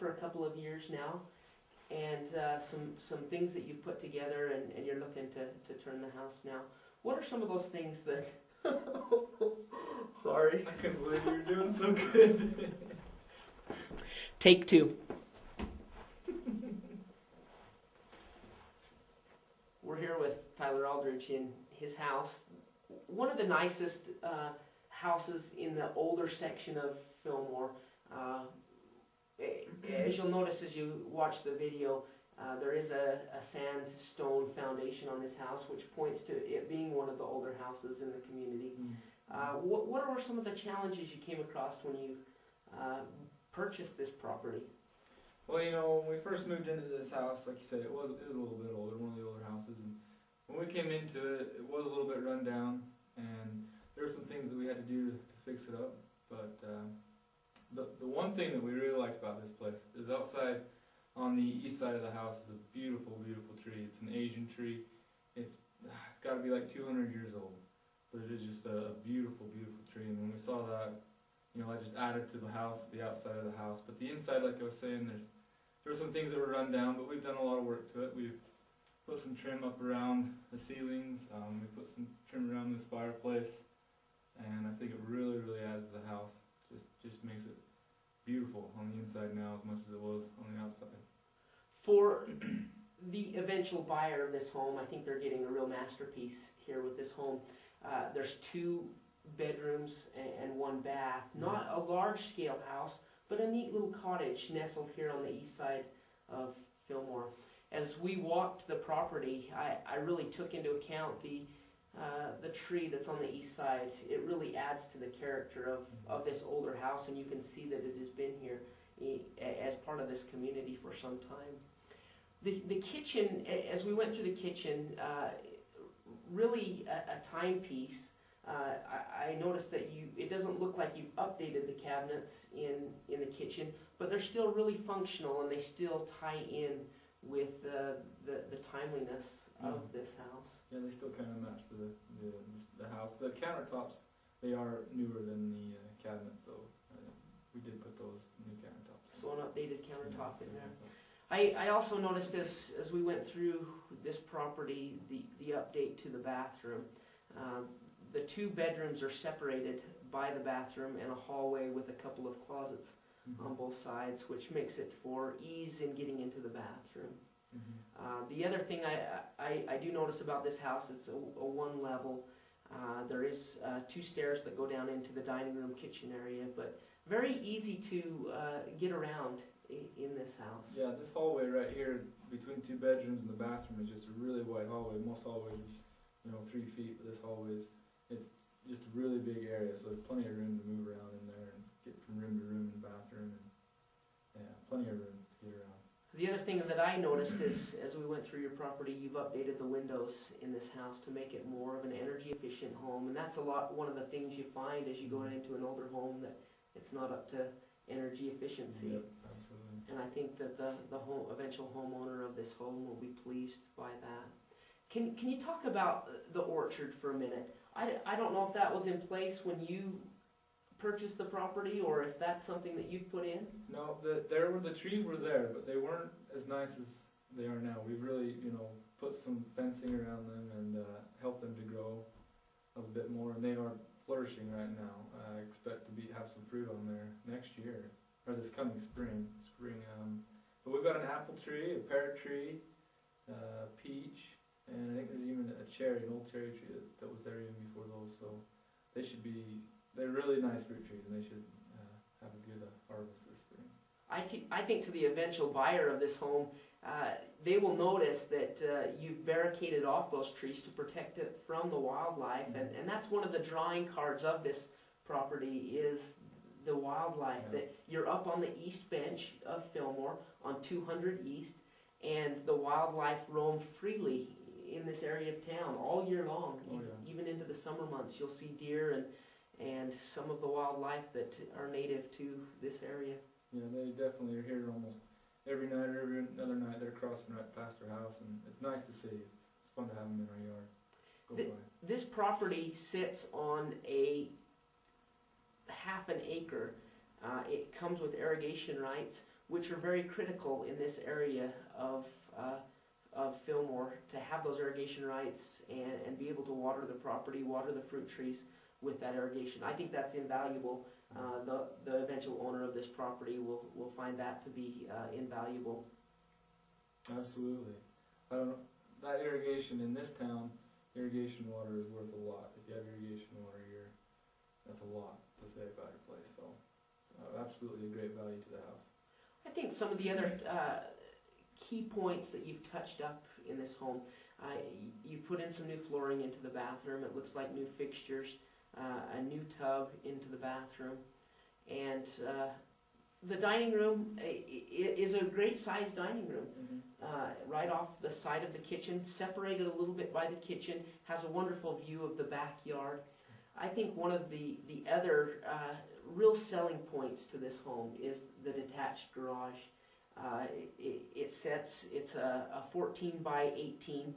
for a couple of years now, and some things that you've put together, and you're looking to turn the house now. What are some of those things that... Sorry. I couldn't believe you were doing so good. Take two. We're here with Tyler Aldridge in his house. One of the nicest houses in the older section of Fillmore. As you'll notice as you watch the video, there is a sandstone foundation on this house, which points to it being one of the older houses in the community. What were some of the challenges you came across when you purchased this property? Well, you know, when we first moved into this house, like you said, it was a little bit older, one of the older houses, and when we came into it, it was a little bit run down, and there were some things that we had to do to fix it up. But the one thing that we really liked about this place is outside on the east side of the house is a beautiful, beautiful tree. It's an Asian tree. It's got to be like 200 years old, but it is just a beautiful, beautiful tree. And when we saw that, you know, I just added to the house, the outside of the house. But the inside, like I was saying, there were some things that were run down, but we've done a lot of work to it. We've put some trim up around the ceilings. We put some trim around this fireplace, and I think it really, really adds to the house. Just makes it beautiful on the inside now as much as it was on the outside. For the eventual buyer of this home, I think they're getting a real masterpiece here with this home. There's 2 bedrooms and 1 bath. Not a large-scale house, but a neat little cottage nestled here on the east side of Fillmore. As we walked the property, I really took into account the tree that's on the east side. It really adds to the character of this older house, and you can see that it has been here as part of this community for some time. The kitchen, as we went through the kitchen, really a timepiece. I noticed that it doesn't look like you've updated the cabinets in the kitchen, but they're still really functional, and they still tie in with the timeliness of this house. Yeah, they still kind of match the house. The countertops, they are newer than the cabinets, though. We did put those new countertops. So an updated countertop in there. I also noticed as we went through this property, the update to the bathroom. The 2 bedrooms are separated by the bathroom and a hallway with a couple of closets on both sides, which makes it for ease in getting into the bathroom. The other thing I do notice about this house, it's a 1 level. There is 2 stairs that go down into the dining room kitchen area, but very easy to get around in this house. Yeah, this hallway right here between 2 bedrooms and the bathroom is just a really wide hallway. Most hallways are 3 feet, but this hallway it's just a really big area, so there's plenty of room to move around in there and get from room to room in the bathroom, and yeah, plenty of room to get around. The other thing that I noticed is, as we went through your property, you've updated the windows in this house to make it more of an energy-efficient home, and that's one of the things you find as you go into an older home, that it's not up to energy efficiency. Yep, absolutely. And I think that the eventual homeowner of this home will be pleased by that. Can you talk about the orchard for a minute? I don't know if that was in place when you purchased the property, or if that's something that you've put in. No, the trees were there, but they weren't as nice as they are now. We've really, put some fencing around them and helped them to grow a little bit more, and they are flourishing right now. I expect to have some fruit on there next year, or this coming spring. But we've got an apple tree, a pear tree, peach, and I think there's even an old cherry tree that was there even before those. So they're really nice fruit trees, and they should have a good harvest this spring. I think to the eventual buyer of this home, they will notice that you've barricaded off those trees to protect it from the wildlife, and that's one of the drawing cards of this property is the wildlife. Yeah. That you're up on the east bench of Fillmore on 200 East, and the wildlife roam freely in this area of town all year long. Oh, yeah. Even into the summer months, you'll see deer and some of the wildlife that are native to this area. Yeah, they definitely are here almost every night or every other night. They're crossing right past our house, and it's nice to see. It's fun to have them in our yard. This property sits on a half an acre. It comes with irrigation rights. which are very critical in this area of Fillmore, to have those irrigation rights and be able to water the property, water the fruit trees with that irrigation. I think that's invaluable. The eventual owner of this property will find that to be invaluable. Absolutely. I don't know, that irrigation in this town, irrigation water is worth a lot. If you have irrigation water here, that's a lot to say about your place. So absolutely a great value to the house. I think some of the other key points that you've touched up in this home, you put in some new flooring into the bathroom. It looks like new fixtures, a new tub into the bathroom, and the dining room is a great sized dining room. Right off the side of the kitchen, separated a little bit by the kitchen, has a wonderful view of the backyard. I think one of the other real selling points to this home is the detached garage. It's a 14 by 18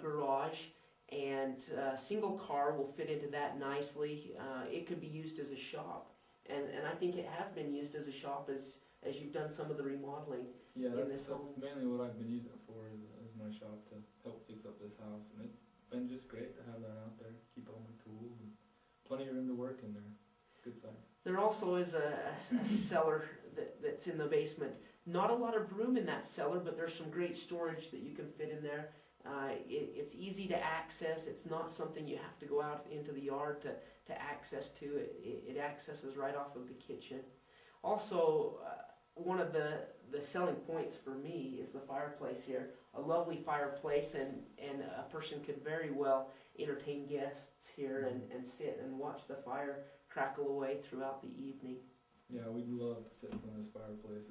garage, and a single car will fit into that nicely. It could be used as a shop, and I think it has been used as a shop as you've done some of the remodeling. Yeah, that's mainly what I've been using it for, is my shop, to help fix up this house, and it's been just great to have that out there, keep all my tools, and plenty of room to work in there. It's good size. There also is a cellar that's in the basement. Not a lot of room in that cellar, but there's some great storage that you can fit in there. It's easy to access. It's not something you have to go out into the yard to access to. It accesses right off of the kitchen. Also, one of the selling points for me is the fireplace here. A lovely fireplace, and a person could very well entertain guests here and sit and watch the fire crackle away throughout the evening. Yeah, we'd love to sit in front of this fireplace.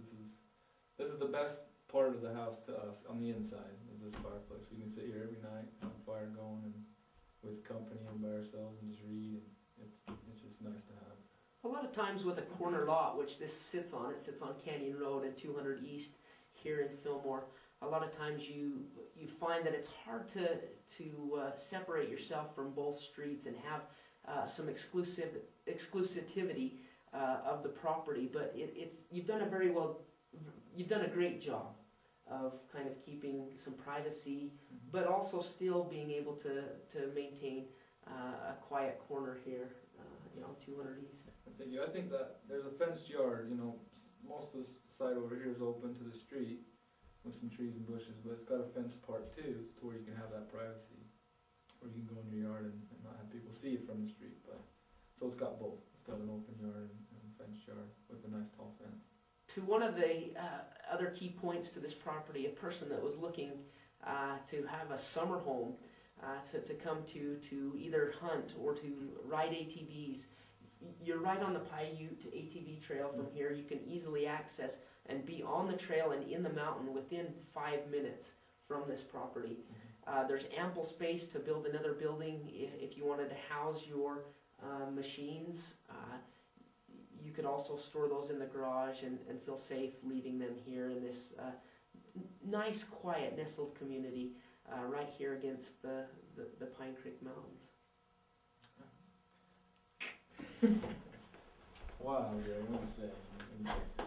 This is the best part of the house to us on the inside, is this fireplace. We can sit here every night, have a fire going, and with company and by ourselves, and just read, and it's just nice to have. A lot of times with a corner lot, which this sits on, it sits on Canyon Road and 200 East here in Fillmore. A lot of times you find that it's hard to separate yourself from both streets and have some exclusivity of the property. But you've done a great job of kind of keeping some privacy, but also still being able to maintain a quiet corner here, on 200 East. I think that there's a fenced yard. Most of the side over here is open to the street with some trees and bushes, but it's got a fenced part too, to where you can have that privacy, where you can go in your yard and not have people see you from the street. So it's got both. It's got an open yard and a fenced yard with a nice tall fence. To one of the other key points to this property, a person that was looking to have a summer home, to come to either hunt or to ride ATVs. You're right on the Paiute ATV trail from here. You can easily access and be on the trail and in the mountain within 5 minutes from this property. There's ample space to build another building if you wanted to house your machines. You could also store those in the garage and feel safe leaving them here in this nice, quiet, nestled community right here against the Pine Creek Mountains. Wow, Gary, what do you say?